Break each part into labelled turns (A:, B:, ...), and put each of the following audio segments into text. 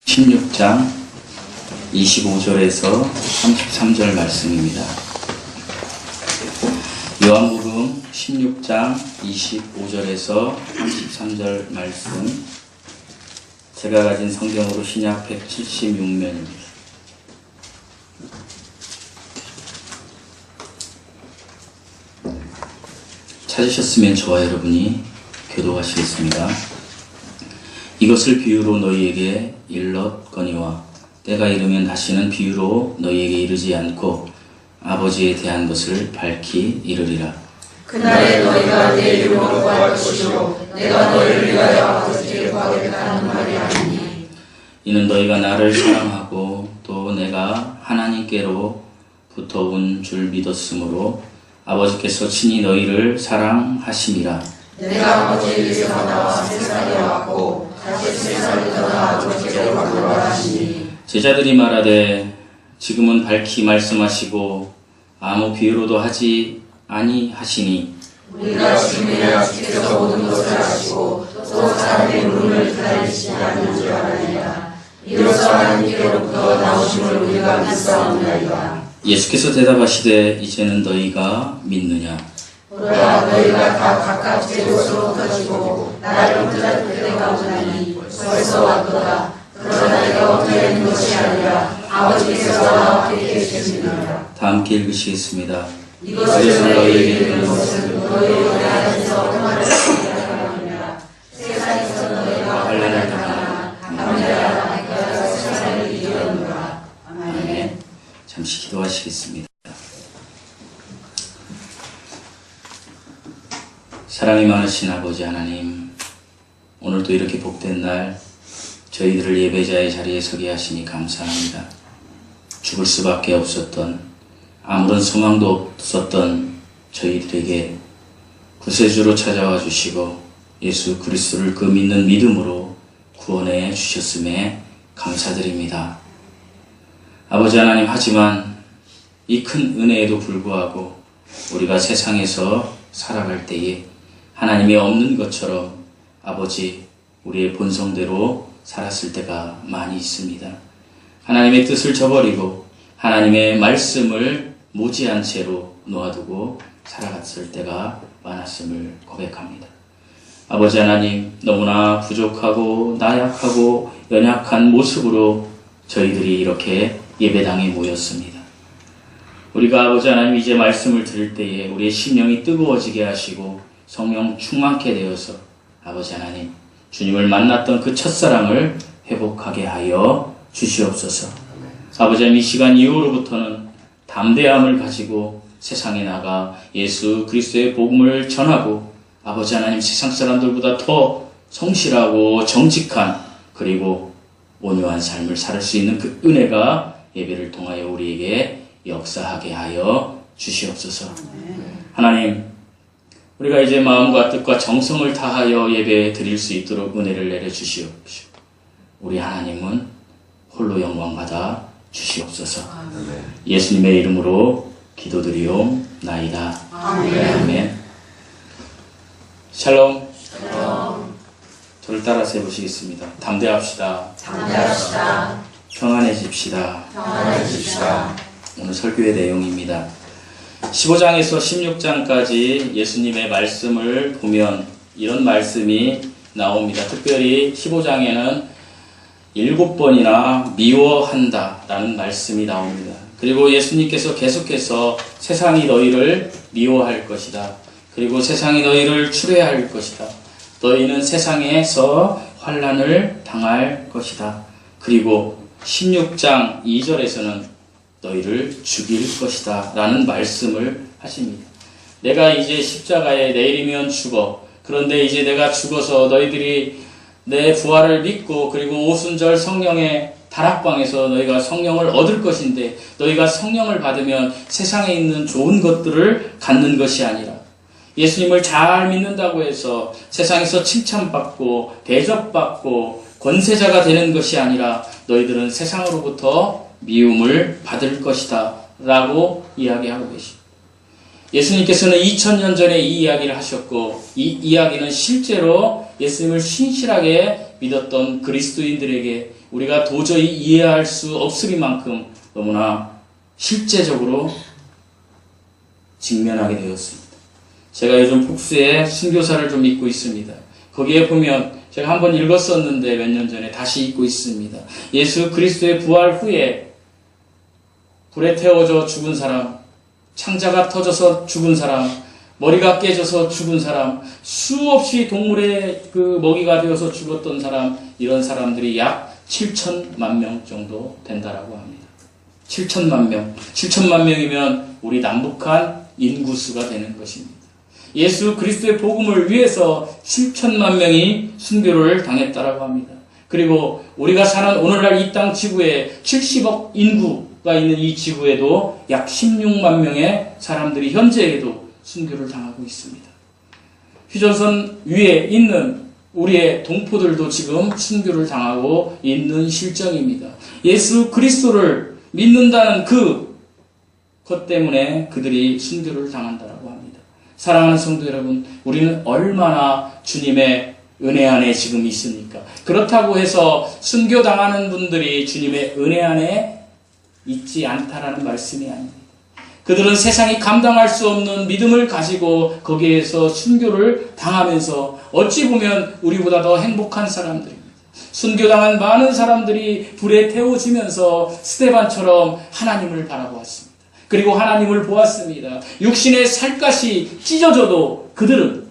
A: 16장 25절에서 33절 말씀입니다. 요한복음 16장 25절에서 33절 말씀, 제가 가진 성경으로 신약 176면입니다. 찾으셨으면 저와 여러분이 교도하시겠습니다. 이것을 비유로 너희에게 일렀거니와 때가 이르면 다시는 비유로 너희에게 이르지 않고 아버지에 대한 것을 밝히 이르리라.
B: 그날에 너희가 내 이름으로 구할 것이요 내가 너희를 위하여 아버지께 구하겠다 하는 말이 아니니,
A: 이는 너희가 나를 사랑하고 또 내가 하나님께로부터 온 줄 믿었으므로 아버지께서 친히 너희를 사랑하심이라.
B: 내가 아버지에게서 나와 세상에 왔고 다시 세상에 떠나 아버지께로 가노라 하시니,
A: 제자들이 말하되 지금은 밝히 말씀하시고 아무 비유로도 하지 아니하시니,
B: 우리가 지금이야 주께서 모든 것을 아시고 또 사람의 물음을 기다리시지 않는 줄 알아내라. 이로써 하나님께로부터 나오심을 우리가 믿사옵나이다.
A: 예수께서 대답하시되 이제는 너희가 믿느냐?
B: 보라, 너희가 다 각각 제 곳으로 흩어지고 나를 붙잡을 때가 오나니 벌써 왔도다. 그러나 내가 혼자 있는 것이 아니라 아버지께서 나와 함께 계시느니라.
A: 다 함께 읽으시겠습니다.
B: 이것을 너희에게 이르는 것은 너희의 안에서 평안을 얻게 하느니라. 세상에서 너희가 환난을 당하나 담대하라. 내가 세상을 이기었노라. 아멘.
A: 잠시 기도하시겠습니다. 사랑이 많으신 아버지 하나님, 오늘도 이렇게 복된 날 저희들을 예배자의 자리에 서게 하시니 감사합니다. 죽을 수밖에 없었던, 아무런 소망도 없었던 저희들에게 구세주로 찾아와 주시고 예수 그리스도를 그 믿는 믿음으로 구원해 주셨음에 감사드립니다. 아버지 하나님, 하지만 이 큰 은혜에도 불구하고 우리가 세상에서 살아갈 때에 하나님이 없는 것처럼 아버지, 우리의 본성대로 살았을 때가 많이 있습니다. 하나님의 뜻을 저버리고 하나님의 말씀을 무지한 채로 놓아두고 살아갔을 때가 많았음을 고백합니다. 아버지 하나님, 너무나 부족하고 나약하고 연약한 모습으로 저희들이 이렇게 예배당에 모였습니다. 우리가 아버지 하나님 이제 말씀을 들을 때에 우리의 심령이 뜨거워지게 하시고 성령 충만케 되어서 아버지 하나님, 주님을 만났던 그 첫사랑을 회복하게 하여 주시옵소서. 아버지 하나님, 이 시간 이후로부터는 담대함을 가지고 세상에 나가 예수 그리스도의 복음을 전하고 아버지 하나님, 세상 사람들보다 더 성실하고 정직한 그리고 온유한 삶을 살 수 있는 그 은혜가 예배를 통하여 우리에게 역사하게 하여 주시옵소서. 하나님, 우리가 이제 마음과 뜻과 정성을 다하여 예배 드릴 수 있도록 은혜를 내려주시옵시고 우리 하나님은 홀로 영광받아 주시옵소서. 예수님의 이름으로 기도드리옵나이다. 아멘. 샬롬. 저를 따라서 해보시겠습니다. 담대합시다. 평안해집시다. 오늘 설교의 내용입니다. 15장에서 16장까지 예수님의 말씀을 보면 이런 말씀이 나옵니다. 특별히 15장에는 7번이나 미워한다 라는 말씀이 나옵니다. 그리고 예수님께서 계속해서 세상이 너희를 미워할 것이다. 그리고 세상이 너희를 추뢰할 것이다. 너희는 세상에서 환난을 당할 것이다. 그리고 16장 2절에서는 너희를 죽일 것이다 라는 말씀을 하십니다. 내가 이제 십자가에 내일이면 죽어. 그런데 이제 내가 죽어서 너희들이 내 부활을 믿고 그리고 오순절 성령의 다락방에서 너희가 성령을 얻을 것인데, 너희가 성령을 받으면 세상에 있는 좋은 것들을 갖는 것이 아니라 예수님을 잘 믿는다고 해서 세상에서 칭찬받고 대접받고 권세자가 되는 것이 아니라 너희들은 세상으로부터 미움을 받을 것이다 라고 이야기하고 계십니다. 예수님께서는 2000년 전에 이 이야기를 하셨고, 이 이야기는 실제로 예수님을 신실하게 믿었던 그리스도인들에게 우리가 도저히 이해할 수 없으리만큼 너무나 실제적으로 직면하게 되었습니다. 제가 요즘 폭스에 순교사를 좀 읽고 있습니다. 거기에 보면 제가 한번 읽었었는데 몇 년 전에 다시 읽고 있습니다. 예수 그리스도의 부활 후에 불에 태워져 죽은 사람, 창자가 터져서 죽은 사람, 머리가 깨져서 죽은 사람, 수없이 동물의 그 먹이가 되어서 죽었던 사람, 이런 사람들이 약 7천만 명 정도 된다라고 합니다. 7천만 명. 7천만 명이면 우리 남북한 인구수가 되는 것입니다. 예수 그리스도의 복음을 위해서 7천만 명이 순교를 당했다라고 합니다. 그리고 우리가 사는 오늘날 이 땅 지구에 70억 인구가 있는 이 지구에도 약 16만 명의 사람들이 현재에도 순교를 당하고 있습니다. 휴전선 위에 있는 우리의 동포들도 지금 순교를 당하고 있는 실정입니다. 예수 그리스도를 믿는다는 것 때문에 그들이 순교를 당한다라고 합니다. 사랑하는 성도 여러분, 우리는 얼마나 주님의 은혜 안에 지금 있습니까? 그렇다고 해서 순교당하는 분들이 주님의 은혜 안에 있지 않다라는 말씀이 아닙니다. 그들은 세상이 감당할 수 없는 믿음을 가지고 거기에서 순교를 당하면서 어찌 보면 우리보다 더 행복한 사람들입니다. 순교당한 많은 사람들이 불에 태워지면서 스데반처럼 하나님을 바라보았습니다. 그리고 하나님을 보았습니다. 육신의 살갗이 찢어져도 그들은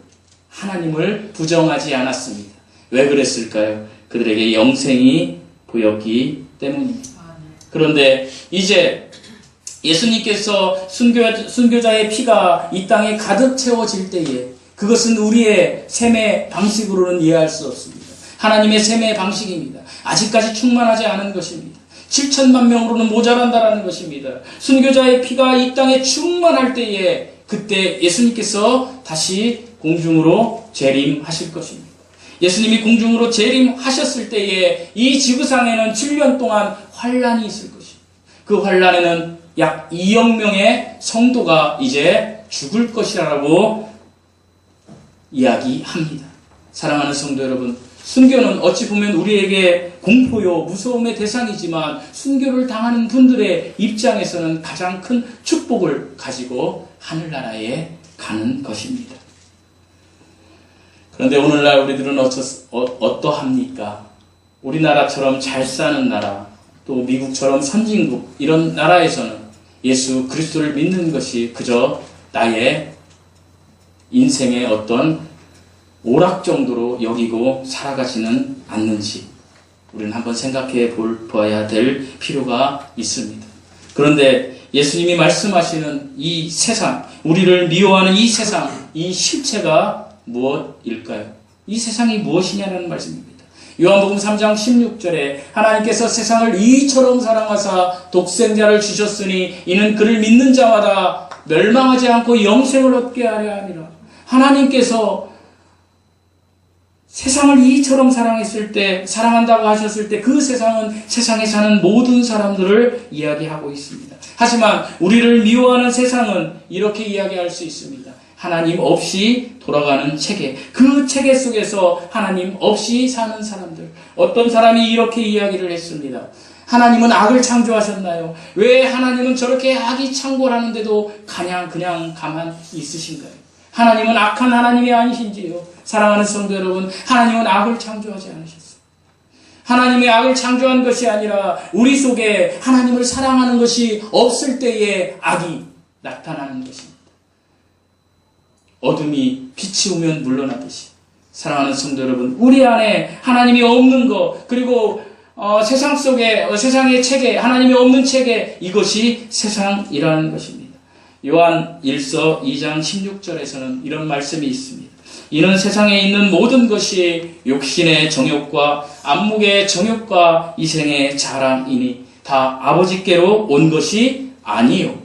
A: 하나님을 부정하지 않았습니다. 왜 그랬을까요? 그들에게 영생이 보였기 때문입니다. 그런데 이제 예수님께서 순교자의 피가 이 땅에 가득 채워질 때에 그것은 우리의 셈의 방식으로는 이해할 수 없습니다. 하나님의 셈의 방식입니다. 아직까지 충만하지 않은 것입니다. 7천만 명으로는 모자란다라는 것입니다. 순교자의 피가 이 땅에 충만할 때에 그때 예수님께서 다시 공중으로 재림하실 것입니다. 예수님이 공중으로 재림하셨을 때에 이 지구상에는 7년 동안 환란이 있을 것입니다. 그 환란에는 약 2억 명의 성도가 이제 죽을 것이라고 이야기합니다. 사랑하는 성도 여러분, 순교는 어찌 보면 우리에게 공포요, 무서움의 대상이지만 순교를 당하는 분들의 입장에서는 가장 큰 축복을 가지고 하늘나라에 가는 것입니다. 그런데 오늘날 우리들은 어떠합니까? 우리나라처럼 잘 사는 나라, 또 미국처럼 선진국 이런 나라에서는 예수 그리스도를 믿는 것이 그저 나의 인생의 어떤 오락 정도로 여기고 살아가지는 않는지 우리는 한번 생각해 보아야 될 필요가 있습니다. 그런데 예수님이 말씀하시는 이 세상, 우리를 미워하는 이 세상, 이 실체가 무엇일까요? 이 세상이 무엇이냐는 말씀입니다. 요한복음 3장 16절에 하나님께서 세상을 이처럼 사랑하사 독생자를 주셨으니 이는 그를 믿는 자마다 멸망하지 않고 영생을 얻게 하려 함이라. 하나님께서 세상을 이처럼 사랑했을 때, 사랑한다고 하셨을 때 그 세상은 세상에 사는 모든 사람들을 이야기하고 있습니다. 하지만 우리를 미워하는 세상은 이렇게 이야기할 수 있습니다. 하나님 없이 돌아가는 체계, 그 체계 속에서 하나님 없이 사는 사람들. 어떤 사람이 이렇게 이야기를 했습니다. 하나님은 악을 창조하셨나요? 왜 하나님은 저렇게 악이 창궐하는데도 그냥 가만 있으신가요? 하나님은 악한 하나님이 아니신지요? 사랑하는 성도 여러분, 하나님은 악을 창조하지 않으셨어요. 하나님의 악을 창조한 것이 아니라 우리 속에 하나님을 사랑하는 것이 없을 때에 악이 나타나는 것입니다. 어둠이 빛이 오면 물러나듯이 사랑하는 성도 여러분, 우리 안에 하나님이 없는 것, 그리고 세상 속에 세상의 체계, 하나님이 없는 체계, 이것이 세상이라는 것입니다. 요한 1서 2장 16절에서는 이런 말씀이 있습니다. 이는 세상에 있는 모든 것이 욕심의 정욕과 안목의 정욕과 이생의 자랑이니 다 아버지께로 온 것이 아니요.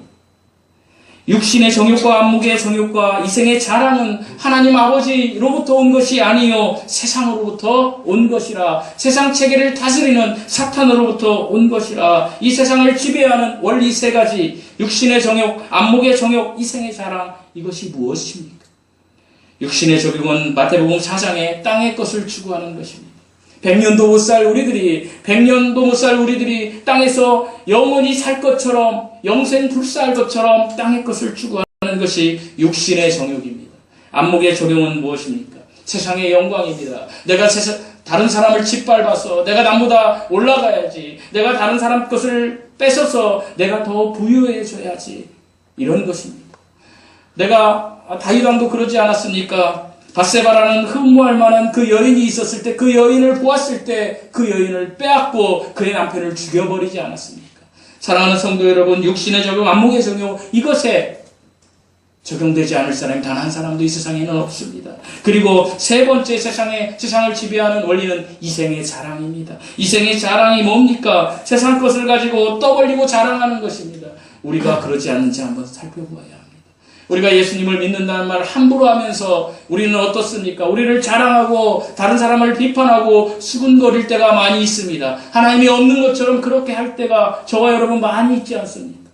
A: 육신의 정욕과 안목의 정욕과 이생의 자랑은 하나님 아버지로부터 온 것이 아니요 세상으로부터 온 것이라. 세상 체계를 다스리는 사탄으로부터 온 것이라. 이 세상을 지배하는 원리 세 가지, 육신의 정욕, 안목의 정욕, 이생의 자랑, 이것이 무엇입니까? 육신의 정욕은 마태복음 4장에 땅의 것을 추구하는 것입니다. 100년도 못 살 우리들이, 100년도 못 살 우리들이 땅에서 영원히 살 것처럼, 영생 불사할 것처럼 땅의 것을 추구하는 것이 육신의 정욕입니다. 안목의 정욕은 무엇입니까? 세상의 영광입니다. 내가 다른 사람을 짓밟아서 내가 남보다 올라가야지, 내가 다른 사람 것을 뺏어서 내가 더 부유해져야지, 이런 것입니다. 다윗 왕도 그러지 않았습니까? 밧세바라는 흠모할 만한 그 여인이 있었을 때, 그 여인을 보았을 때 그 여인을 빼앗고 그의 남편을 죽여버리지 않았습니까? 사랑하는 성도 여러분, 육신의 적용, 안목의 적용, 이것에 적용되지 않을 사람이 단 한 사람도 이 세상에는 없습니다. 그리고 세 번째, 세상을 지배하는 원리는 이생의 자랑입니다. 이생의 자랑이 뭡니까? 세상 것을 가지고 떠벌리고 자랑하는 것입니다. 우리가 그러지 않는지 한번 살펴보아야 합니다. 우리가 예수님을 믿는다는 말을 함부로 하면서 우리는 어떻습니까? 우리를 자랑하고 다른 사람을 비판하고 수군거릴 때가 많이 있습니다. 하나님이 없는 것처럼 그렇게 할 때가 저와 여러분 많이 있지 않습니까?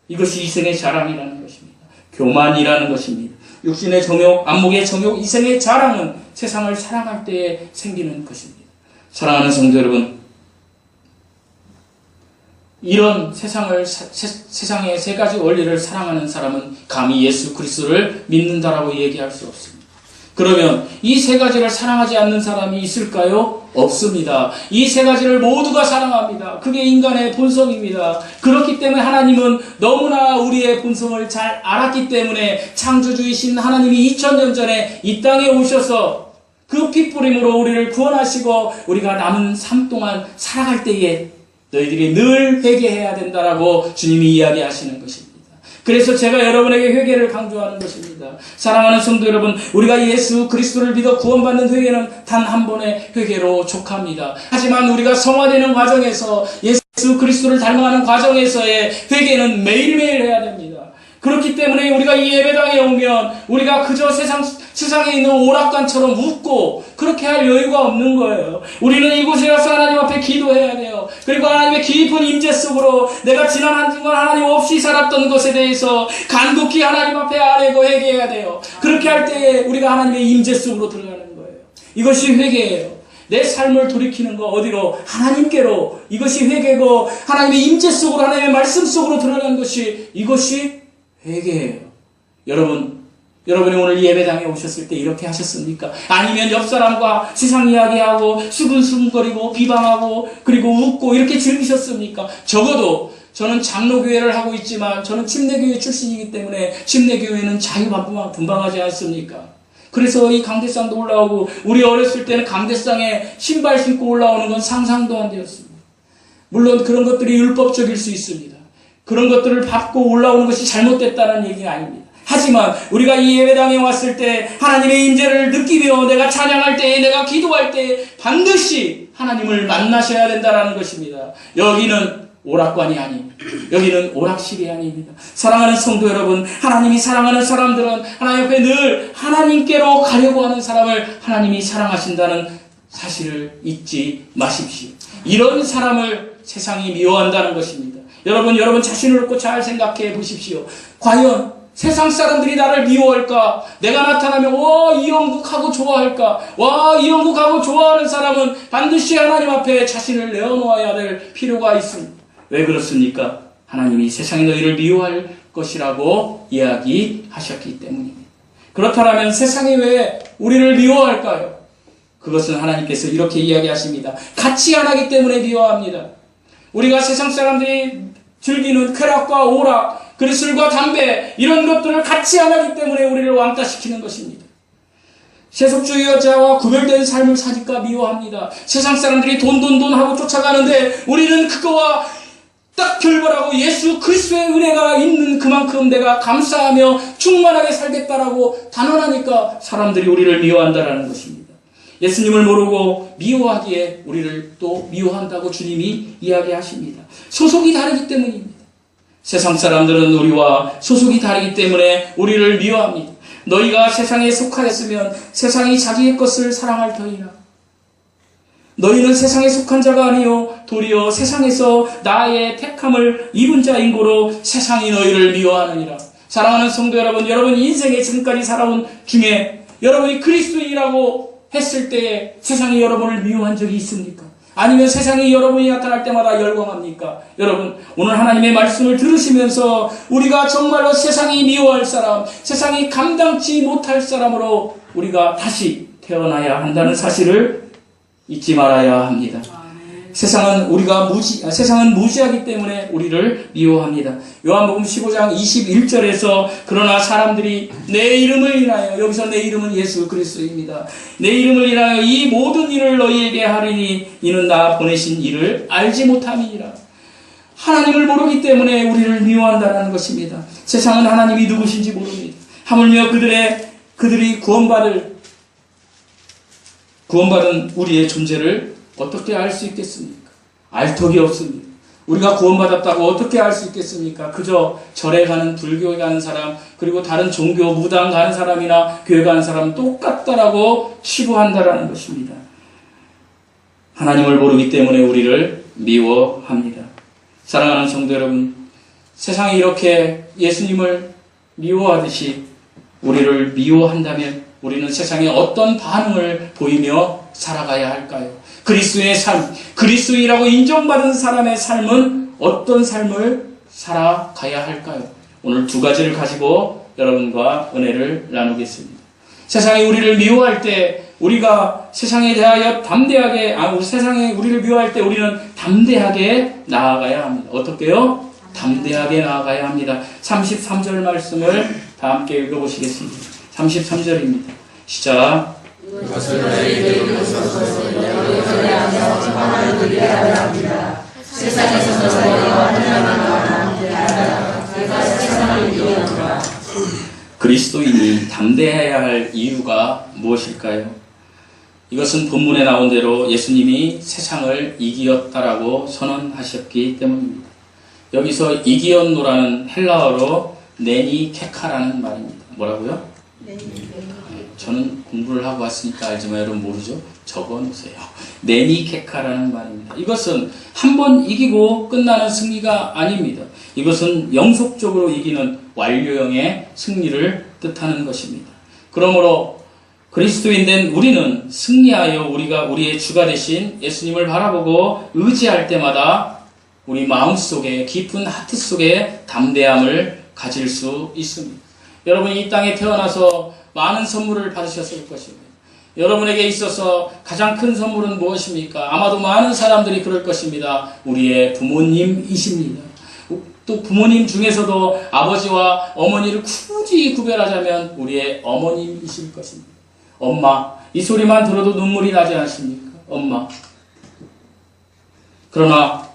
A: 이것이 이생의 자랑이라는 것입니다. 교만이라는 것입니다. 육신의 정욕, 안목의 정욕, 이생의 자랑은 세상을 사랑할 때에 생기는 것입니다. 사랑하는 성도 여러분, 이런 세상의 세 가지 원리를 사랑하는 사람은 감히 예수 그리스도를 믿는다라고 얘기할 수 없습니다. 그러면 이 세 가지를 사랑하지 않는 사람이 있을까요? 없습니다. 이 세 가지를 모두가 사랑합니다. 그게 인간의 본성입니다. 그렇기 때문에 하나님은 너무나 우리의 본성을 잘 알았기 때문에 창조주이신 하나님이 2000년 전에 이 땅에 오셔서 그 핏부림으로 우리를 구원하시고 우리가 남은 삶 동안 살아갈 때에 너희들이 늘 회개해야 된다라고 주님이 이야기하시는 것입니다. 그래서 제가 여러분에게 회개를 강조하는 것입니다. 사랑하는 성도 여러분, 우리가 예수 그리스도를 믿어 구원받는 회개는 단 한 번의 회개로 족합니다. 하지만 우리가 성화되는 과정에서, 예수 그리스도를 닮아가는 과정에서의 회개는 매일매일 해야 됩니다. 그렇기 때문에 우리가 이 예배당에 오면 우리가 그저 세상에 있는 오락관처럼 웃고 그렇게 할 여유가 없는 거예요. 우리는 이곳에 와서 하나님 앞에 기도해야 돼요. 그리고 하나님의 깊은 임재 속으로 내가 지난 한 주간 하나님 없이 살았던 것에 대해서 간곡히 하나님 앞에 아뢰고 회개해야 돼요. 그렇게 할 때에 우리가 하나님의 임재 속으로 들어가는 거예요. 이것이 회개예요. 내 삶을 돌이키는 거 어디로? 하나님께로. 이것이 회개고 하나님의 임재 속으로, 하나님의 말씀 속으로 들어가는 것이, 이것이 회개예요. 여러분이 오늘 예배당에 오셨을 때 이렇게 하셨습니까? 아니면 옆 사람과 세상 이야기하고 수근수근거리고 비방하고 그리고 웃고 이렇게 즐기셨습니까? 적어도 저는 장로교회를 하고 있지만 저는 침례교회 출신이기 때문에 침례교회는 자유분방하지 않습니까? 그래서 이 강대상도 올라오고, 우리 어렸을 때는 강대상에 신발 신고 올라오는 건 상상도 안 되었습니다. 물론 그런 것들이 율법적일 수 있습니다. 그런 것들을 밟고 올라오는 것이 잘못됐다는 얘기가 아닙니다. 하지만 우리가 이 예배당에 왔을 때 하나님의 임재를 느끼며 내가 찬양할 때, 내가 기도할 때 반드시 하나님을 만나셔야 된다는 것입니다. 여기는 오락관이 아닙니다. 여기는 오락실이 아닙니다. 사랑하는 성도 여러분, 하나님이 사랑하는 사람들은 하나님 앞에 늘 하나님께로 가려고 하는 사람을 하나님이 사랑하신다는 사실을 잊지 마십시오. 이런 사람을 세상이 미워한다는 것입니다. 여러분 자신을 놓고 잘 생각해 보십시오. 과연 세상 사람들이 나를 미워할까? 내가 나타나면 이영국하고 좋아할까? 이영국하고 좋아하는 사람은 반드시 하나님 앞에 자신을 내어놓아야 될 필요가 있습니다. 왜 그렇습니까? 하나님이 세상이 너희를 미워할 것이라고 이야기하셨기 때문입니다. 그렇다면 세상이 왜 우리를 미워할까요? 그것은 하나님께서 이렇게 이야기하십니다. 같이 안 하기 때문에 미워합니다. 우리가 세상 사람들이 즐기는 쾌락과 오락, 그리고 술과 담배, 이런 것들을 같이 안 하기 때문에 우리를 왕따시키는 것입니다. 세속주의자와 구별된 삶을 사니까 미워합니다. 세상 사람들이 돈 하고 쫓아가는데 우리는 그거와 딱 결별하고 예수 그리스도의 은혜가 있는 그만큼 내가 감사하며 충만하게 살겠다라고 단언하니까 사람들이 우리를 미워한다라는 것입니다. 예수님을 모르고 미워하기에 우리를 또 미워한다고 주님이 이야기하십니다. 소속이 다르기 때문입니다. 세상 사람들은 우리와 소속이 다르기 때문에 우리를 미워합니다. 너희가 세상에 속하였으면 세상이 자기의 것을 사랑할 터이나 너희는 세상에 속한 자가 아니요 도리어 세상에서 나의 택함을 입은 자인 고로 세상이 너희를 미워하느니라. 사랑하는 성도 여러분, 여러분 인생에 지금까지 살아온 중에 여러분이 그리스도인이라고 했을 때 세상이 여러분을 미워한 적이 있습니까? 아니면 세상이 여러분이 나타날 때마다 열광합니까? 여러분, 오늘 하나님의 말씀을 들으시면서 우리가 정말로 세상이 미워할 사람, 세상이 감당치 못할 사람으로 우리가 다시 태어나야 한다는 사실을 잊지 말아야 합니다. 세상은 세상은 무지하기 때문에 우리를 미워합니다. 요한복음 15장 21절에서 그러나 사람들이 내 이름을 인하여, 여기서 내 이름은 예수 그리스도입니다. 내 이름을 인하여 이 모든 일을 너희에게 하리니 이는 나 보내신 이를 알지 못함이니라. 하나님을 모르기 때문에 우리를 미워한다는 것입니다. 세상은 하나님이 누구신지 모릅니다. 하물며 그들이 구원받은 우리의 존재를 어떻게 알 수 있겠습니까? 알 턱이 없습니다. 우리가 구원받았다고 어떻게 알 수 있겠습니까? 그저 절에 가는, 불교에 가는 사람, 그리고 다른 종교, 무당 가는 사람이나 교회 가는 사람 똑같다라고 치부한다라는 것입니다. 하나님을 모르기 때문에 우리를 미워합니다. 사랑하는 성도 여러분, 세상이 이렇게 예수님을 미워하듯이 우리를 미워한다면 우리는 세상에 어떤 반응을 보이며 살아가야 할까요? 그리스도의 삶, 그리스도인이라고 인정받은 사람의 삶은 어떤 삶을 살아가야 할까요? 오늘 두 가지를 가지고 여러분과 은혜를 나누겠습니다. 세상이 우리를 미워할 때 우리가 세상에 대하여 세상이 우리를 미워할 때 우리는 담대하게 나아가야 합니다. 어떻게요? 담대하게 나아가야 합니다. 33절 말씀을 다 함께 읽어보시겠습니다. 33절입니다. 시작.
B: 이것을 너희에게 이루소서. 너희들의 안에서 평안을 누리게 하려 합니다. 세상에서 너희와 하나님과 함께하라. 내가 세상을 이기노라.
A: 그리스도인이 담대해야 할 이유가 무엇일까요? 이것은 본문에 나온 대로 예수님이 세상을 이기었다라고 선언하셨기 때문입니다. 여기서 이기었노라는 헬라어로 네니케카라는 말입니다. 뭐라고요? 저는 공부를 하고 왔으니까 알지만 여러분 모르죠? 적어놓으세요. 네니케카라는 말입니다. 이것은 한 번 이기고 끝나는 승리가 아닙니다. 이것은 영속적으로 이기는 완료형의 승리를 뜻하는 것입니다. 그러므로 그리스도인 된 우리는 승리하여 우리의 주가 되신 예수님을 바라보고 의지할 때마다 우리 마음속에, 깊은 하트 속에 담대함을 가질 수 있습니다. 여러분이 이 땅에 태어나서 많은 선물을 받으셨을 것입니다. 여러분에게 있어서 가장 큰 선물은 무엇입니까? 아마도 많은 사람들이 그럴 것입니다. 우리의 부모님이십니다. 또 부모님 중에서도 아버지와 어머니를 굳이 구별하자면 우리의 어머님이실 것입니다. 엄마, 이 소리만 들어도 눈물이 나지 않습니까? 엄마. 그러나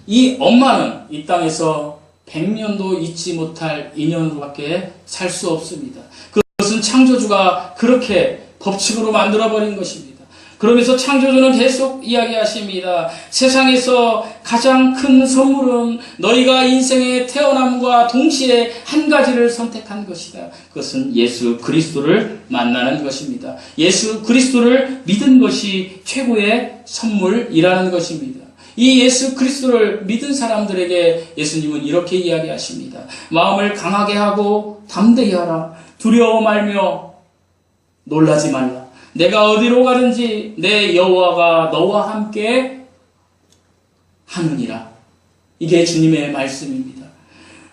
A: 이 엄마는 이 땅에서 100년도 잊지 못할 인연으로밖에 살 수 없습니다. 그것은 창조주가 그렇게 법칙으로 만들어버린 것입니다. 그러면서 창조주는 계속 이야기하십니다. 세상에서 가장 큰 선물은 너희가 인생에 태어남과 동시에 한 가지를 선택한 것이다. 그것은 예수 그리스도를 만나는 것입니다. 예수 그리스도를 믿은 것이 최고의 선물이라는 것입니다. 이 예수 그리스도를 믿은 사람들에게 예수님은 이렇게 이야기하십니다. 마음을 강하게 하고 담대히 하라. 두려워 말며 놀라지 말라. 내가 어디로 가든지 내 여호와가 너와 함께 하느니라. 이게 주님의 말씀입니다.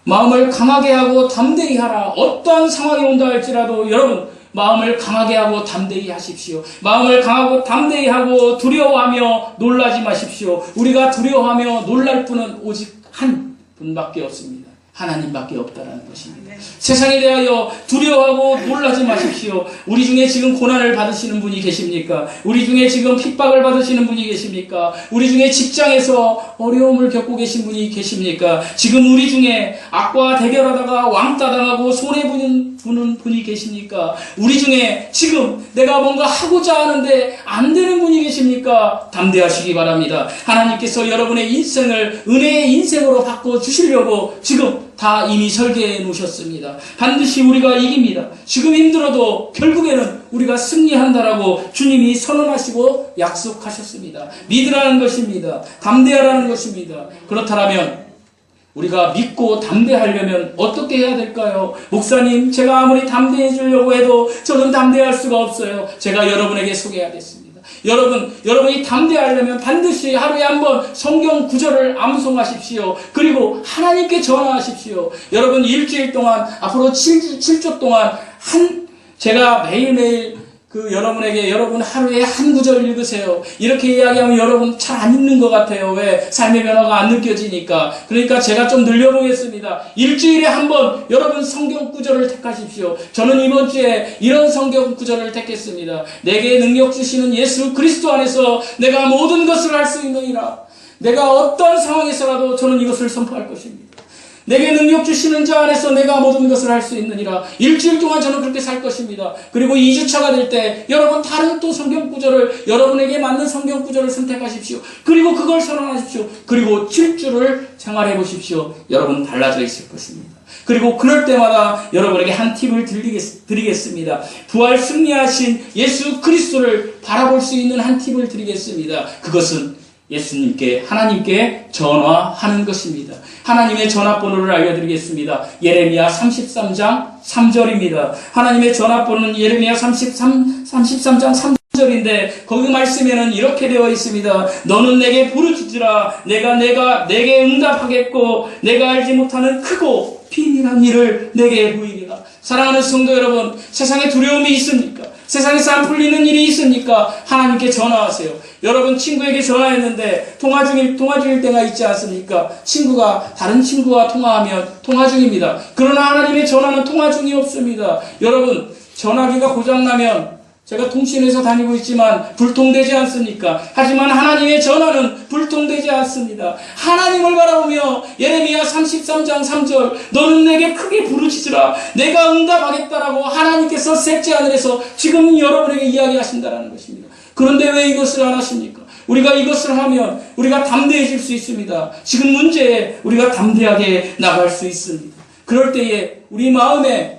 A: 마음을 강하게 하고 담대히 하라. 어떠한 상황이 온다 할지라도 여러분 마음을 강하게 하고 담대히 하십시오. 마음을 강하고 담대히 하고 두려워하며 놀라지 마십시오. 우리가 두려워하며 놀랄 분은 오직 한 분밖에 없습니다. 하나님밖에 없다라는 것입니다. 세상에 대하여 두려워하고 놀라지 마십시오. 우리 중에 지금 고난을 받으시는 분이 계십니까? 우리 중에 지금 핍박을 받으시는 분이 계십니까? 우리 중에 직장에서 어려움을 겪고 계신 분이 계십니까? 지금 우리 중에 악과 대결하다가 왕따 당하고 손해보는 분이 계십니까? 우리 중에 지금 내가 뭔가 하고자 하는데 안 되는 분이 계십니까? 담대하시기 바랍니다. 하나님께서 여러분의 인생을 은혜의 인생으로 바꿔주시려고 지금 다 이미 설계해 놓으셨습니다. 반드시 우리가 이깁니다. 지금 힘들어도 결국에는 우리가 승리한다라고 주님이 선언하시고 약속하셨습니다. 믿으라는 것입니다. 담대하라는 것입니다. 그렇다면 우리가 믿고 담대하려면 어떻게 해야 될까요? 목사님, 제가 아무리 담대해지려고 해도 저는 담대할 수가 없어요. 제가 여러분에게 소개하겠습니다. 여러분이 담대하려면 반드시 하루에 한 번 성경 구절을 암송하십시오. 그리고 하나님께 전화하십시오. 여러분 일주일 동안, 앞으로 7주 동안 제가 매일매일 여러분에게 여러분 하루에 한 구절 읽으세요. 이렇게 이야기하면 여러분 잘 안 읽는 것 같아요. 왜? 삶의 변화가 안 느껴지니까. 그러니까 제가 좀 늘려보겠습니다. 일주일에 한 번 여러분 성경 구절을 택하십시오. 저는 이번 주에 이런 성경 구절을 택했습니다. 내게 능력 주시는 예수 그리스도 안에서 내가 모든 것을 할 수 있느니라. 내가 어떤 상황에서라도 저는 이것을 선포할 것입니다. 내게 능력 주시는 자 안에서 내가 모든 것을 할 수 있느니라. 일주일 동안 저는 그렇게 살 것입니다. 그리고 2주차가 될 때 여러분 다른 또 성경 구절을, 여러분에게 맞는 성경 구절을 선택하십시오. 그리고 그걸 선언하십시오. 그리고 7주를 생활해 보십시오. 여러분 달라져 있을 것입니다. 그리고 그럴 때마다 여러분에게 한 팁을 드리겠습니다. 부활 승리하신 예수 그리스도를 바라볼 수 있는 한 팁을 드리겠습니다. 그것은 예수님께, 하나님께 전화하는 것입니다. 하나님의 전화번호를 알려드리겠습니다. 예레미야 33장 3절입니다. 하나님의 전화번호는 예레미야 33장 3절인데 거기 말씀에는 이렇게 되어 있습니다. 너는 내게 부르짖으라. 내가 내게 응답하겠고 내가 알지 못하는 크고 비밀한 일을 내게 보이리라. 사랑하는 성도 여러분, 세상에 두려움이 있습니까? 세상에서 안 풀리는 일이 있습니까? 하나님께 전화하세요. 여러분 친구에게 전화했는데 통화 중일 때가 있지 않습니까? 다른 친구와 통화하면 통화 중입니다. 그러나 하나님의 전화는 통화 중이 없습니다. 여러분 전화기가 고장나면 제가 통신회사 다니고 있지만 불통되지 않습니까? 하지만 하나님의 전화는 불통되지 않습니다. 하나님을 바라보며 예레미야 33장 3절 너는 내게 크게 부르짖으라. 내가 응답하겠다라고 하나님께서 셋째 하늘에서 지금 여러분에게 이야기하신다라는 것입니다. 그런데 왜 이것을 안 하십니까? 우리가 이것을 하면 우리가 담대해질 수 있습니다. 지금 문제에 우리가 담대하게 나갈 수 있습니다. 그럴 때에 우리 마음에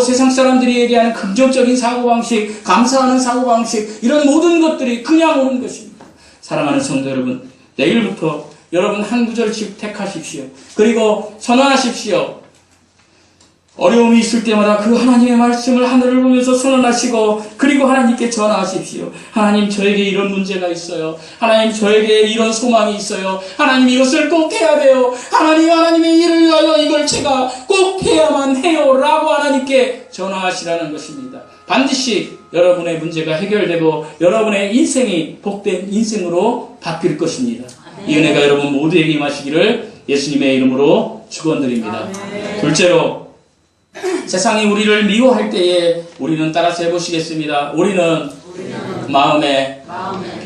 A: 세상 사람들이 얘기하는 긍정적인 사고방식, 감사하는 사고방식, 이런 모든 것들이 그냥 오는 것입니다. 사랑하는 성도 여러분, 내일부터 여러분 한 구절씩 택하십시오. 그리고 선언하십시오. 어려움이 있을 때마다 그 하나님의 말씀을 하늘을 보면서 선언하시고 그리고 하나님께 전화하십시오. 하나님 저에게 이런 문제가 있어요. 하나님 저에게 이런 소망이 있어요. 하나님 이것을 꼭 해야 돼요. 하나님의 일을 위하여 이걸 제가 꼭 해야만 해요 라고 하나님께 전화하시라는 것입니다. 반드시 여러분의 문제가 해결되고 여러분의 인생이 복된 인생으로 바뀔 것입니다. 이 은혜가 여러분 모두에게 임하시기를 예수님의 이름으로 축원드립니다. 둘째로, 세상이 우리를 미워할 때에 우리는 따라서 해보시겠습니다. 우리는 마음에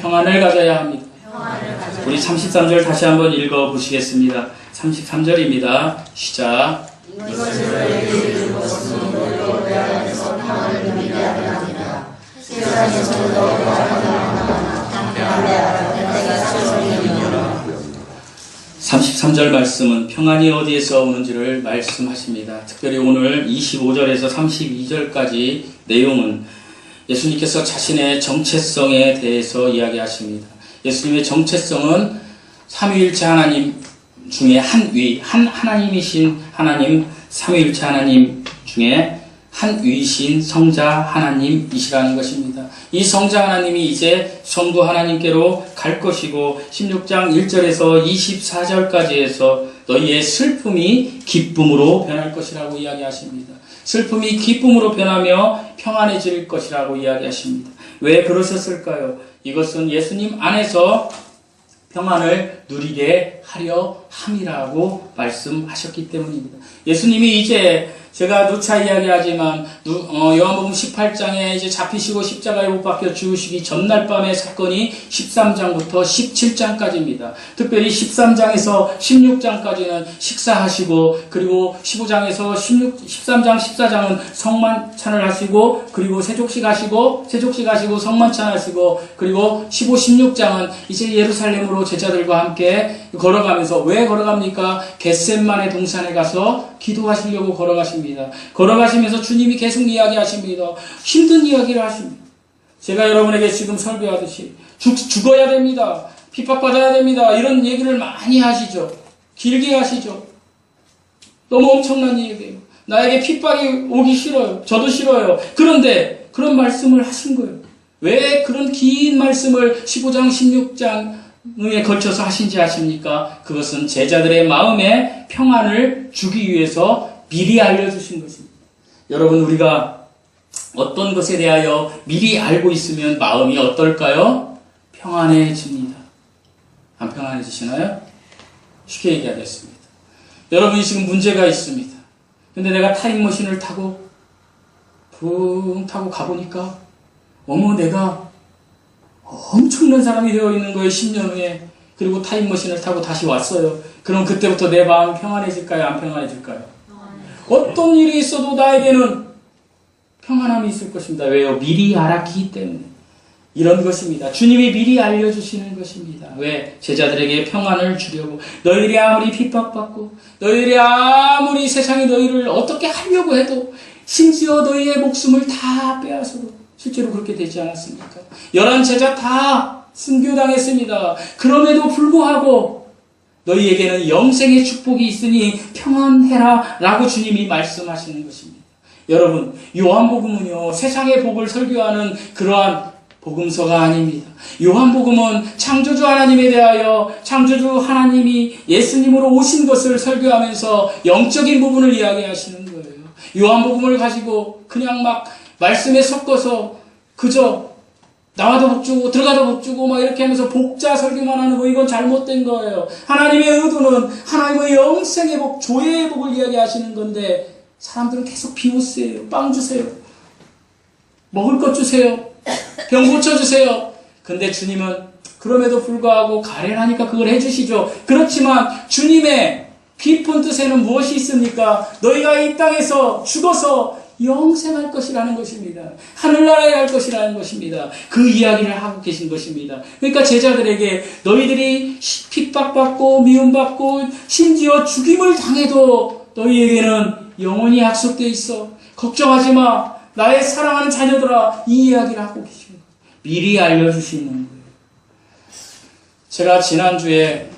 A: 평안을 가져야 합니다. 우리 33절 다시 한번 읽어보시겠습니다. 33절입니다. 시작.
B: 이것을 너희에게 이르는 것은 너희로 외안에서 평안을 누리게 하리라. 세상에서 너희가 하나하나 담대하라. 내가 천성이니라.
A: 33절 말씀은 평안이 어디에서 오는지를 말씀하십니다. 특별히 오늘 25절에서 32절까지 내용은 예수님께서 자신의 정체성에 대해서 이야기하십니다. 예수님의 정체성은 삼위일체 하나님 중에 하나님이신 하나님, 삼위일체 하나님 중에 한 위이신 성자 하나님이시라는 것입니다. 이 성자 하나님이 이제 성부 하나님께로 갈 것이고 16장 1절에서 24절까지 해서 너희의 슬픔이 기쁨으로 변할 것이라고 이야기하십니다. 슬픔이 기쁨으로 변하며 평안해질 것이라고 이야기하십니다. 왜 그러셨을까요? 이것은 예수님 안에서 평안을 누리게 하려 함이라고 말씀하셨기 때문입니다. 예수님이 이제 제가 누차 이야기하지만 요한복음 18장에 이제 잡히시고 십자가에 못 박혀 죽으시기 전날 밤의 사건이 13장부터 17장까지입니다. 특별히 13장에서 16장까지는 식사하시고 그리고 15장에서 13장 14장은 성만찬을 하시고 그리고 세족식 하시고 성만찬 하시고 그리고 15, 16장은 이제 예루살렘으로 제자들과 함께 걸어가면서 왜 걸어갑니까? 겟셋만의 동산에 가서 기도하시려고 걸어가십니다. 걸어가시면서 주님이 계속 이야기하십니다. 힘든 이야기를 하십니다. 제가 여러분에게 지금 설교하듯이 죽어야 됩니다. 핍박받아야 됩니다. 이런 얘기를 많이 하시죠. 길게 하시죠. 너무 엄청난 얘기예요. 나에게 핍박이 오기 싫어요. 저도 싫어요. 그런데 그런 말씀을 하신 거예요. 왜 그런 긴 말씀을 15장, 16장에 걸쳐서 하신지 아십니까? 그것은 제자들의 마음에 평안을 주기 위해서 미리 알려주신 것입니다. 여러분, 우리가 어떤 것에 대하여 미리 알고 있으면 마음이 어떨까요? 평안해집니다. 안 평안해지시나요? 쉽게 얘기하겠습니다. 여러분이 지금 문제가 있습니다. 근데 내가 타임머신을 타고 붕 타고 가보니까 어머, 내가 엄청난 사람이 되어 있는 거예요. 10년 후에. 그리고 타임머신을 타고 다시 왔어요. 그럼 그때부터 내 마음 평안해질까요? 안 평안해질까요? 어떤 일이 있어도 나에게는 평안함이 있을 것입니다. 왜요? 미리 알았기 때문에. 이런 것입니다. 주님이 미리 알려주시는 것입니다. 왜? 제자들에게 평안을 주려고. 너희들이 아무리 핍박받고 너희들이 아무리 세상이 너희를 어떻게 하려고 해도 심지어 너희의 목숨을 다 빼앗아도 실제로 그렇게 되지 않았습니까? 11제자 다 순교당했습니다. 그럼에도 불구하고 너희에게는 영생의 축복이 있으니 평안해라 라고 주님이 말씀하시는 것입니다. 여러분, 요한복음은요, 세상의 복을 설교하는 그러한 복음서가 아닙니다. 요한복음은 창조주 하나님에 대하여 창조주 하나님이 예수님으로 오신 것을 설교하면서 영적인 부분을 이야기하시는 거예요. 요한복음을 가지고 그냥 막 말씀에 섞어서 그저 나와도 복 주고 들어가도 복 주고 막 이렇게 하면서 복자 설교만 하는 거, 이건 잘못된 거예요. 하나님의 의도는 하나님의 영생의 복, 조예의 복을 이야기하시는 건데 사람들은 계속 비우세요. 빵 주세요. 먹을 것 주세요. 병 고쳐주세요. 근데 주님은 그럼에도 불구하고 가련하니까 그걸 해주시죠. 그렇지만 주님의 깊은 뜻에는 무엇이 있습니까? 너희가 이 땅에서 죽어서 영생할 것이라는 것입니다. 하늘나라에 갈 것이라는 것입니다. 그 이야기를 하고 계신 것입니다. 그러니까 제자들에게 너희들이 핍박받고 미움받고 심지어 죽임을 당해도 너희에게는 영원히 약속되어 있어. 걱정하지 마. 나의 사랑하는 자녀들아. 이 이야기를 하고 계신 거예요. 미리 알려주시는 거예요. 제가 지난주에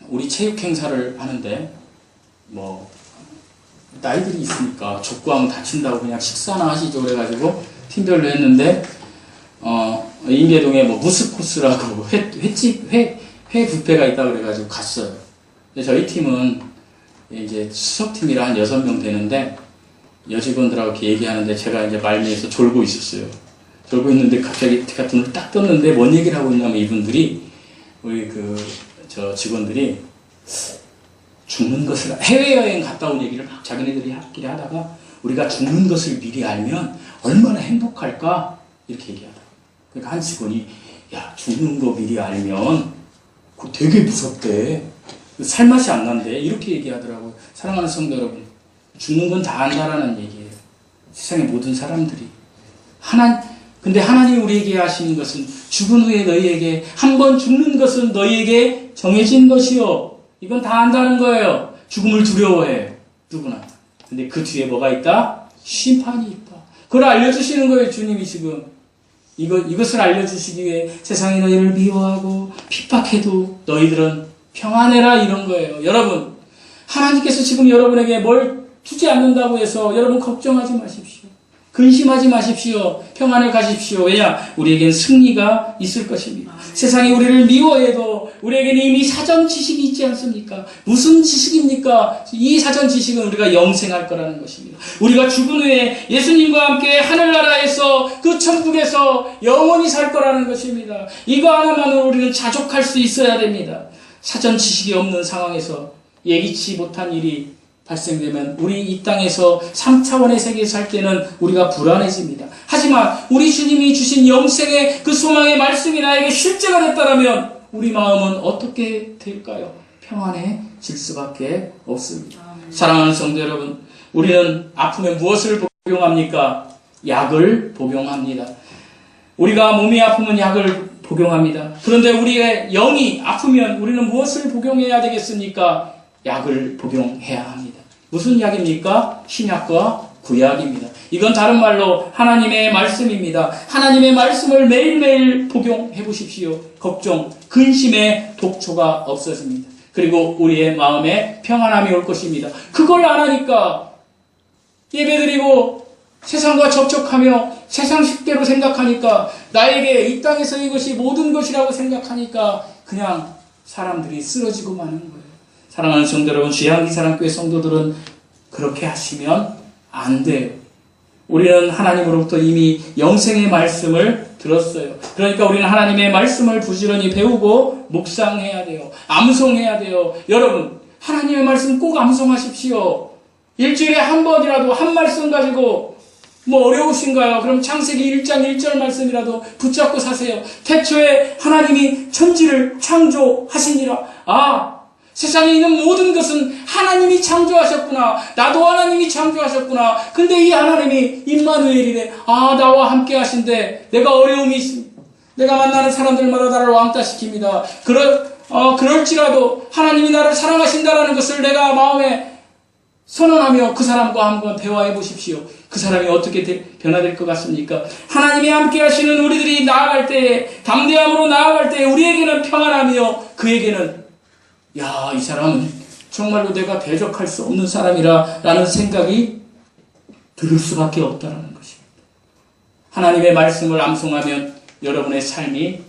A: 우리 체육 행사를 하는데 나이들이 있으니까 족구하면 다친다고 그냥 식사나 하시죠 그래가지고 팀별로 했는데 인계동에 무스 코스라고 회 뷔페가 있다 그래가지고 갔어요. 근데 저희 팀은 이제 수석팀이라 한 6명 되는데 여직원들하고 이렇게 얘기하는데 제가 이제 말미에서 졸고 있었어요. 졸고 있는데 갑자기 제가 눈을 딱 떴는데 뭔 얘기를 하고 있냐면 이분들이 우리 저 직원들이 죽는 것을, 해외여행 갔다 온 얘기를 막 자기네들이 하다가 우리가 죽는 것을 미리 알면 얼마나 행복할까 이렇게 얘기하더라고요. 그러니까 한 직원이 야, 죽는 거 미리 알면 그거 되게 무섭대. 살맛이 안 난대. 이렇게 얘기하더라고요. 사랑하는 성도 여러분, 죽는 건 다 안다라는 얘기예요. 세상의 모든 사람들이. 근데 하나님이 우리에게 하시는 것은 죽은 후에 너희에게 한 번 죽는 것은 너희에게 정해진 것이요. 이건 다 안다는 거예요. 죽음을 두려워해. 누구나. 근데 그 뒤에 뭐가 있다? 심판이 있다. 그걸 알려주시는 거예요. 주님이 지금. 이것을 알려주시기 위해 세상이 너희를 미워하고 핍박해도 너희들은 평안해라 이런 거예요. 여러분, 하나님께서 지금 여러분에게 뭘 주지 않는다고 해서 여러분 걱정하지 마십시오. 근심하지 마십시오. 평안을 가십시오. 왜냐? 우리에겐 승리가 있을 것입니다. 세상이 우리를 미워해도 우리에게는 이미 사전 지식이 있지 않습니까? 무슨 지식입니까? 이 사전 지식은 우리가 영생할 거라는 것입니다. 우리가 죽은 후에 예수님과 함께 하늘나라에서 그 천국에서 영원히 살 거라는 것입니다. 이거 하나만으로 우리는 자족할 수 있어야 됩니다. 사전 지식이 없는 상황에서 예기치 못한 일이 발생되면 우리 이 땅에서 3차원의 세계에 살 때는 우리가 불안해집니다. 하지만 우리 주님이 주신 영생의 그 소망의 말씀이 나에게 실제가 됐다면 우리 마음은 어떻게 될까요? 평안해질 수밖에 없습니다. 사랑하는 성도 여러분, 우리는 아프면 무엇을 복용합니까? 약을 복용합니다. 우리가 몸이 아프면 약을 복용합니다. 그런데 우리의 영이 아프면 우리는 무엇을 복용해야 되겠습니까? 약을 복용해야 합니다. 무슨 약입니까? 신약과 구약입니다. 이건 다른 말로 하나님의 말씀입니다. 하나님의 말씀을 매일매일 복용해 보십시오. 걱정, 근심의 독초가 없어집니다. 그리고 우리의 마음에 평안함이 올 것입니다. 그걸 안 하니까 예배드리고 세상과 접촉하며 세상식대로 생각하니까 나에게 이 땅에서 이것이 모든 것이라고 생각하니까 그냥 사람들이 쓰러지고 마는 거예요. 사랑하는 성도 여러분, 주양기사랑교회 성도들은 그렇게 하시면 안 돼요. 우리는 하나님으로부터 이미 영생의 말씀을 들었어요. 그러니까 우리는 하나님의 말씀을 부지런히 배우고 묵상해야 돼요. 암송해야 돼요. 여러분, 하나님의 말씀 꼭 암송하십시오. 일주일에 한 번이라도 한 말씀 가지고 뭐 어려우신가요? 그럼 창세기 1장 1절 말씀이라도 붙잡고 사세요. 태초에 하나님이 천지를 창조하시니라. 세상에 있는 모든 것은 하나님이 창조하셨구나. 나도 하나님이 창조하셨구나. 근데 이 하나님이 임마누엘이래. 나와 함께 하신데 내가 어려움이 있습니다. 내가 만나는 사람들마다 나를 왕따시킵니다. 그럴지라도 하나님이 나를 사랑하신다라는 것을 내가 마음에 선언하며 그 사람과 한번 대화해 보십시오. 그 사람이 어떻게 변화될 것 같습니까? 하나님이 함께 하시는 우리들이 나아갈 때, 담대함으로 나아갈 때 우리에게는 평안하며 그에게는 이 사람은 정말로 내가 대적할 수 없는 사람이라 라는 생각이 들을 수밖에 없다는 것입니다. 하나님의 말씀을 암송하면 여러분의 삶이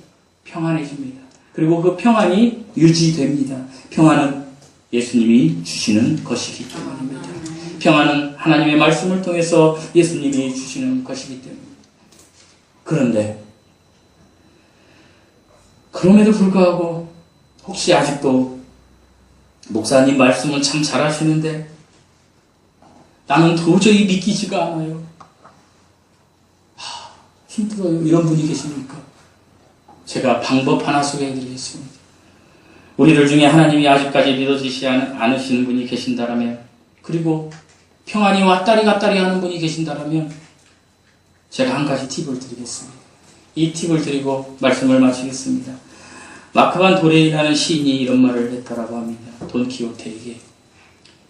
A: 평안해집니다. 그리고 그 평안이 유지됩니다. 평안은 예수님이 주시는 것이기 때문입니다. 평안은 하나님의 말씀을 통해서 예수님이 주시는 것이기 때문입니다. 그런데 그럼에도 불구하고 혹시 아직도 목사님 말씀은 참 잘하시는데 나는 도저히 믿기지가 않아요. 힘들어요. 이런 분이 계십니까? 제가 방법 하나 소개해드리겠습니다. 우리들 중에 하나님이 아직까지 믿어지지 않으시는 분이 계신다라면, 그리고 평안이 왔다리 갔다리 하는 분이 계신다라면 제가 한 가지 팁을 드리겠습니다. 이 팁을 드리고 말씀을 마치겠습니다. 마크반 도레이라는 시인이 이런 말을 했다라고 합니다. 돈키호테에게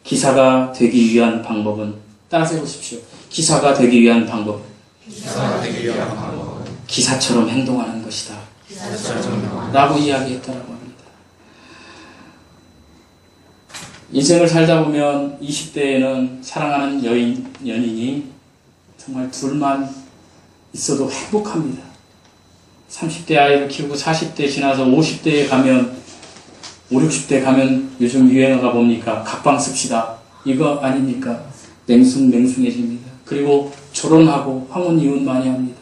A: 기사가 되기 위한 방법은, 따라서 해보십시오. 기사가 되기 위한 방법은 기사처럼 행동하는 것이다 라고 이야기했다라고 합니다. 인생을 살다 보면 20대에는 사랑하는 연인이 정말 둘만 있어도 행복합니다. 30대 아이를 키우고 40대 지나서 50대에 가면 5, 60대 가면 요즘 유행어가 뭡니까? 각방 씁시다. 이거 아닙니까? 맹숭맹숭해집니다. 그리고 결혼하고 황혼 이혼 많이 합니다.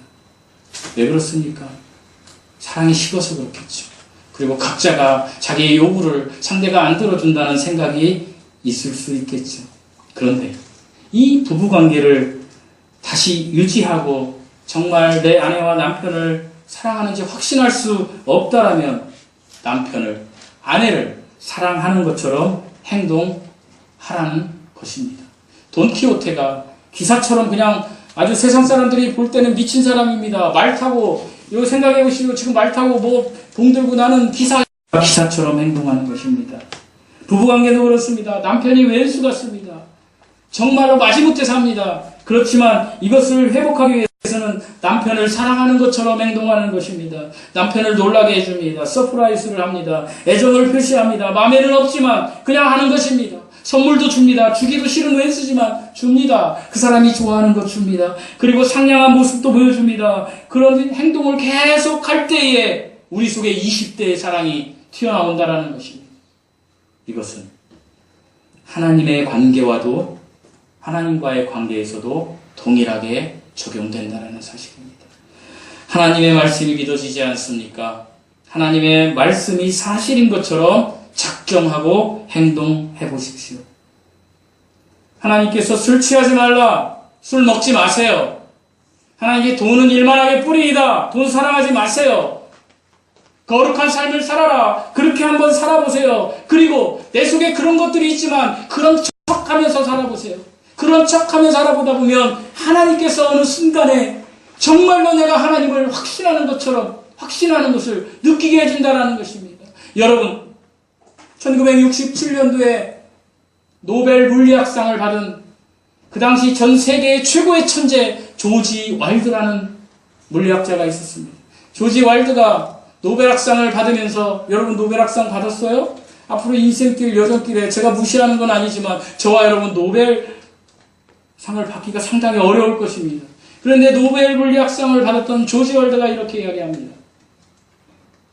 A: 왜 그렇습니까? 사랑이 식어서 그렇겠죠. 그리고 각자가 자기의 요구를 상대가 안 들어준다는 생각이 있을 수 있겠죠. 그런데 이 부부관계를 다시 유지하고 정말 내 아내와 남편을 사랑하는지 확신할 수 없다라면 남편을, 아내를 사랑하는 것처럼 행동하라는 것입니다. 돈키호테가 기사처럼 그냥 아주 세상 사람들이 볼 때는 미친 사람입니다. 말 타고, 이거 생각해 보시고 지금 말 타고 뭐 봉 들고 나는 기사처럼 행동하는 것입니다. 부부관계도 그렇습니다. 남편이 왼수 같습니다. 정말로 마지못해 삽니다. 그렇지만 이것을 회복하기 위해서는 남편을 사랑하는 것처럼 행동하는 것입니다. 남편을 놀라게 해줍니다. 서프라이즈를 합니다. 애정을 표시합니다. 마음에는 없지만 그냥 하는 것입니다. 선물도 줍니다. 주기도 싫은 왼수지만 줍니다. 그 사람이 좋아하는 것 줍니다. 그리고 상냥한 모습도 보여줍니다. 그런 행동을 계속 할 때에 우리 속에 20대의 사랑이 튀어나온다는 것입니다. 이것은 하나님의 관계와도, 하나님과의 관계에서도 동일하게 적용된다는 사실입니다. 하나님의 말씀이 믿어지지 않습니까? 하나님의 말씀이 사실인 것처럼 작정하고 행동해 보십시오. 하나님께서 술 취하지 말라, 술 먹지 마세요. 하나님께 돈은 일만하게 뿌리이다, 돈 사랑하지 마세요. 거룩한 삶을 살아라. 그렇게 한번 살아보세요. 그리고 내 속에 그런 것들이 있지만 그런 척하면서 살아보세요. 그런 척하면서 살아보다 보면 하나님께서 어느 순간에 정말로 내가 하나님을 확신하는 것처럼 확신하는 것을 느끼게 해준다는 것입니다. 여러분, 1967년도에 노벨 물리학상을 받은 그 당시 전 세계의 최고의 천재 조지 와일드라는 물리학자가 있었습니다. 조지 와일드가 노벨학상을 받으면서, 여러분 노벨학상 받았어요? 앞으로 인생길, 여정길에 제가 무시하는 건 아니지만 저와 여러분 노벨상을 받기가 상당히 어려울 것입니다. 그런데 노벨 물리학상을 받았던 조지 월드가 이렇게 이야기합니다.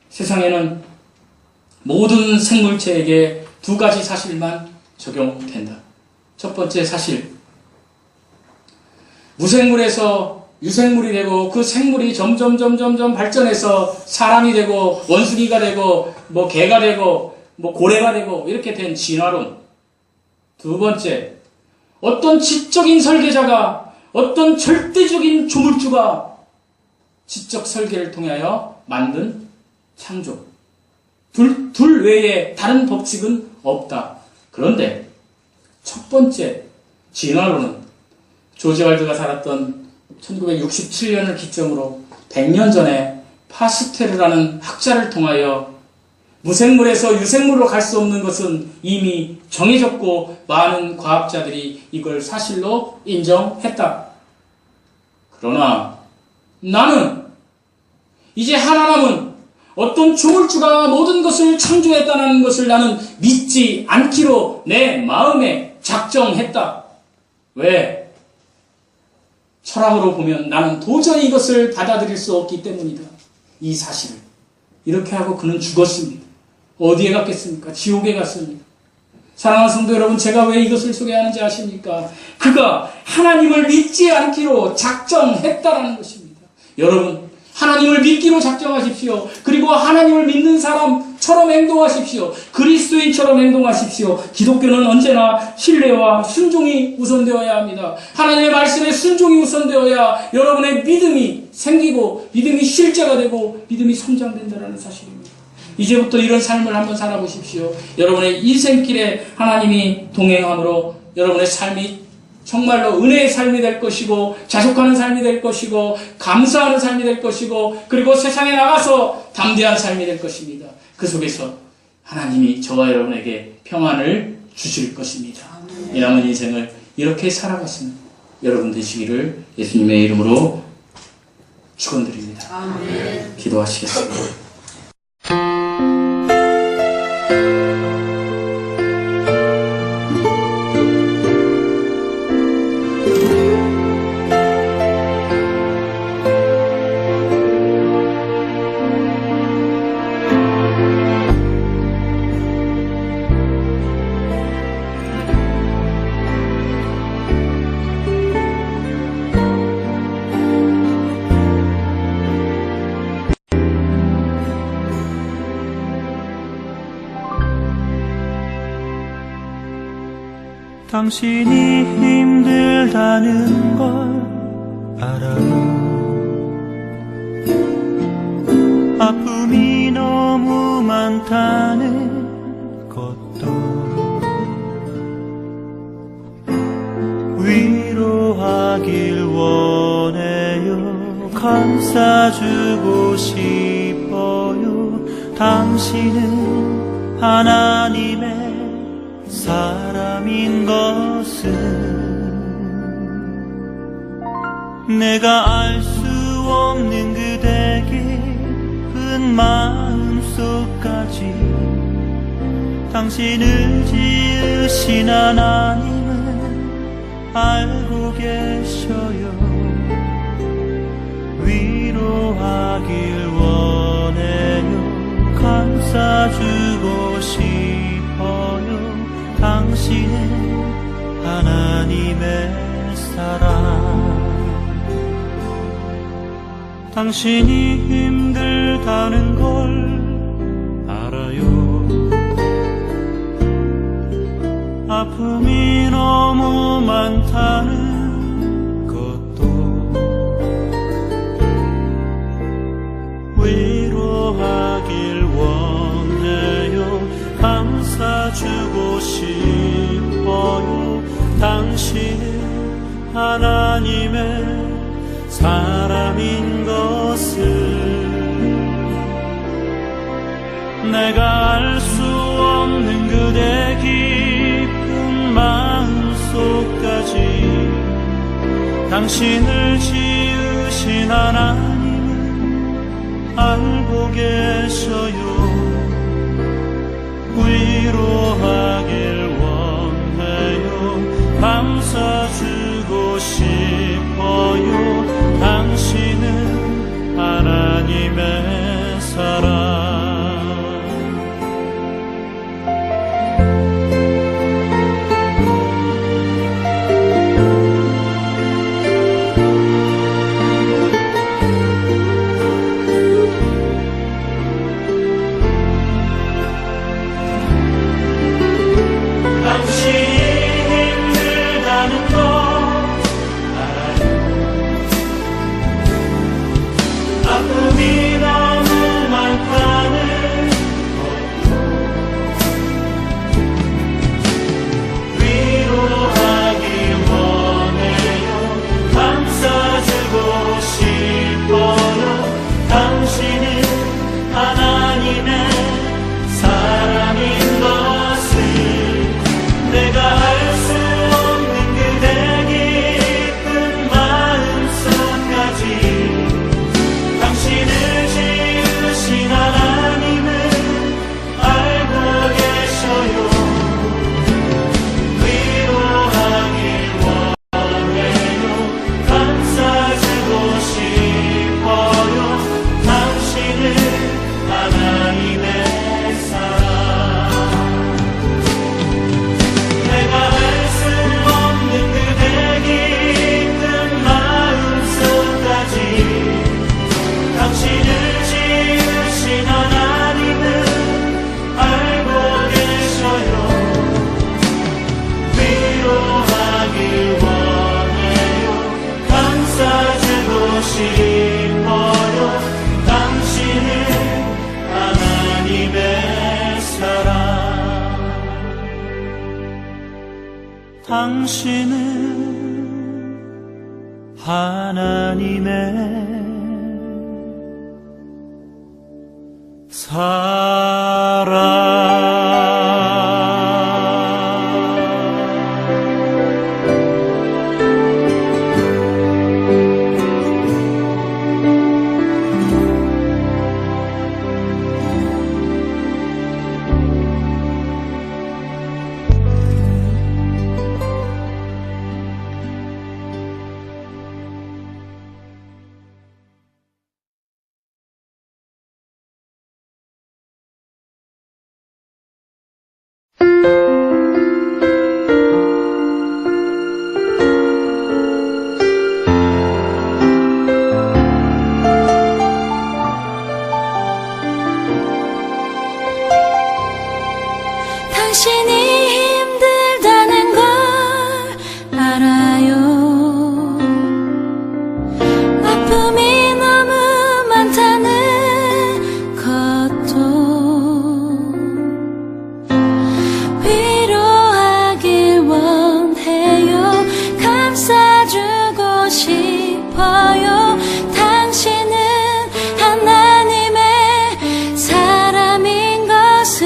A: 세상에는 모든 생물체에게 두 가지 사실만 적용된다. 첫 번째 사실, 무생물에서 유생물이 되고 그 생물이 점점 발전해서 사람이 되고 원숭이가 되고 뭐 개가 되고 뭐 고래가 되고 이렇게 된 진화론. 두 번째, 어떤 지적인 설계자가 어떤 절대적인 조물주가 지적 설계를 통하여 만든 창조. 둘 외에 다른 법칙은 없다. 그런데 첫 번째 진화론은 조지 월드가 살았던 1967년을 기점으로 100년 전에 파스텔이라는 학자를 통하여 무생물에서 유생물로 갈 수 없는 것은 이미 정해졌고 많은 과학자들이 이걸 사실로 인정했다. 그러나 나는 이제 하나 남은 어떤 조물주가 모든 것을 창조했다는 것을 나는 믿지 않기로 내 마음에 작정했다. 왜? 철학으로 보면 나는 도저히 이것을 받아들일 수 없기 때문이다. 이 사실을. 이렇게 하고 그는 죽었습니다. 어디에 갔겠습니까? 지옥에 갔습니다. 사랑하는 성도 여러분, 제가 왜 이것을 소개하는지 아십니까? 그가 하나님을 믿지 않기로 작정했다라는 것입니다. 여러분, 하나님을 믿기로 작정하십시오. 그리고 하나님을 믿는 사람처럼 행동하십시오. 그리스도인처럼 행동하십시오. 기독교는 언제나 신뢰와 순종이 우선되어야 합니다. 하나님의 말씀에 순종이 우선되어야 여러분의 믿음이 생기고 믿음이 실제가 되고 믿음이 성장된다는 사실입니다. 이제부터 이런 삶을 한번 살아보십시오. 여러분의 인생길에 하나님이 동행함으로 여러분의 삶이 정말로 은혜의 삶이 될 것이고 자족하는 삶이 될 것이고 감사하는 삶이 될 것이고 그리고 세상에 나가서 담대한 삶이 될 것입니다. 그 속에서 하나님이 저와 여러분에게 평안을 주실 것입니다. 이 남은 인생을 이렇게 살아가시는 여러분 되시기를 예수님의 이름으로 축원드립니다.
B: 아멘.
A: 기도하시겠습니다.
C: 당신이 힘들다는 걸 알아요. 아픔이 너무 많다는 것도 위로하길 원해요. 감싸주고 싶어요. 당신은 하나님의 사람인 것은 내가 알 수 없는 그대 깊은 마음속까지 당신을 지으신 하나님은 알고 계셔요. 위로하길 원해요. 감싸주고 싶어요. 당신은 하나님의 사랑. 당신이 힘들다는 걸 알아요. 아픔이 너무 많다는 것도 위로하길 원해요. 감싸주고 싶어요. 당신은 하나님의 사람인 것을 내가 알 수 없는 그대 깊은 마음속까지 당신을 지으신 하나님은 알고 계셔요. 위로하길 원해요. 감싸주고 싶어요. 당신은 하나님의 사랑. 당신은 하나님의 사랑.
B: 당신이 힘들다는 걸 알아요. 아픔이 너무 많다는 것도 위로하길 원해요. 감싸주고 싶어요. 당신은 하나님의 사람인 것을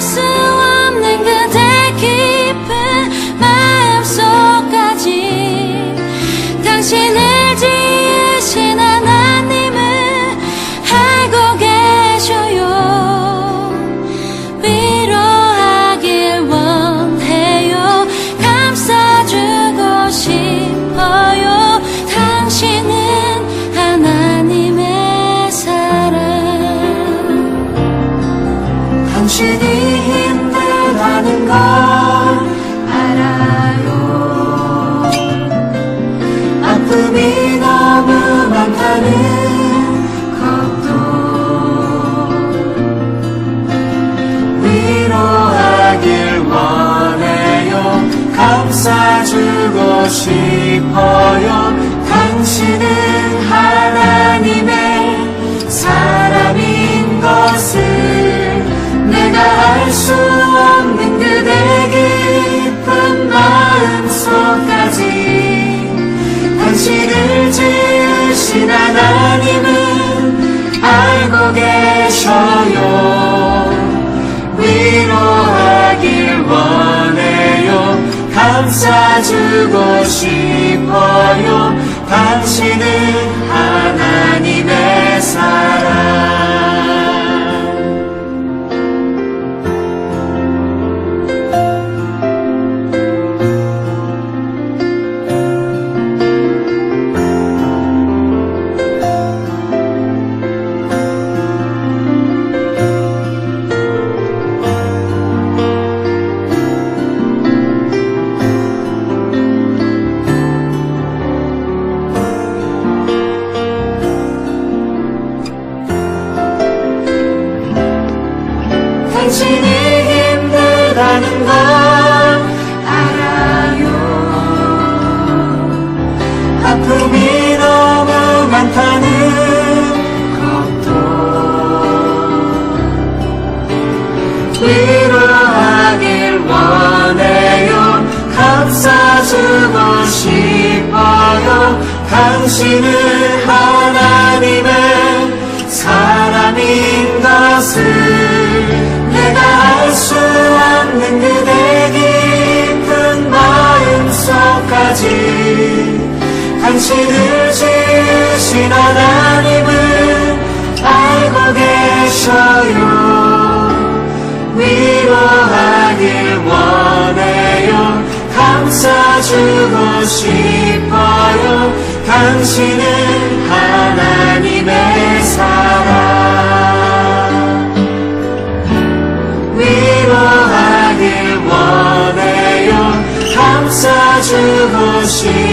B: 수 없는 그대 깊은 마음속까지 당신을 지으신 하나님은 알고 계셔요. 위로하길 원해요. 감싸주고 싶어요. 당신은 하나님의 사랑. 당신이 힘들다는 걸 알아요. 아픔이 너무 많다는 것도 위로하길 원해요. 감싸주고 싶어요. 당신은 하나님의 사람인 것을 내가 알 수 없는 그대 깊은 마음속까지 당신을 지으신 하나님은 알고 계셔요. 위로하길 원해요. 감싸주고 싶어요. 당신은 하나님의 사랑.
D: 당신이 힘들다는 걸 알아요. 아픔이 너무 많다는 것도 위로하길 원해요. 감싸주고 싶어요. 당신은 하나님의 사람인 것을 내가 알 수 없는 그대 깊은 마음속까지 당신을 지으신 하나님은 알고 계셔요. 위로하길 원해요. 감싸주고 싶어요. 당신은 하나님의 사랑. 위로하길 원해요. 감싸주고 싶어요.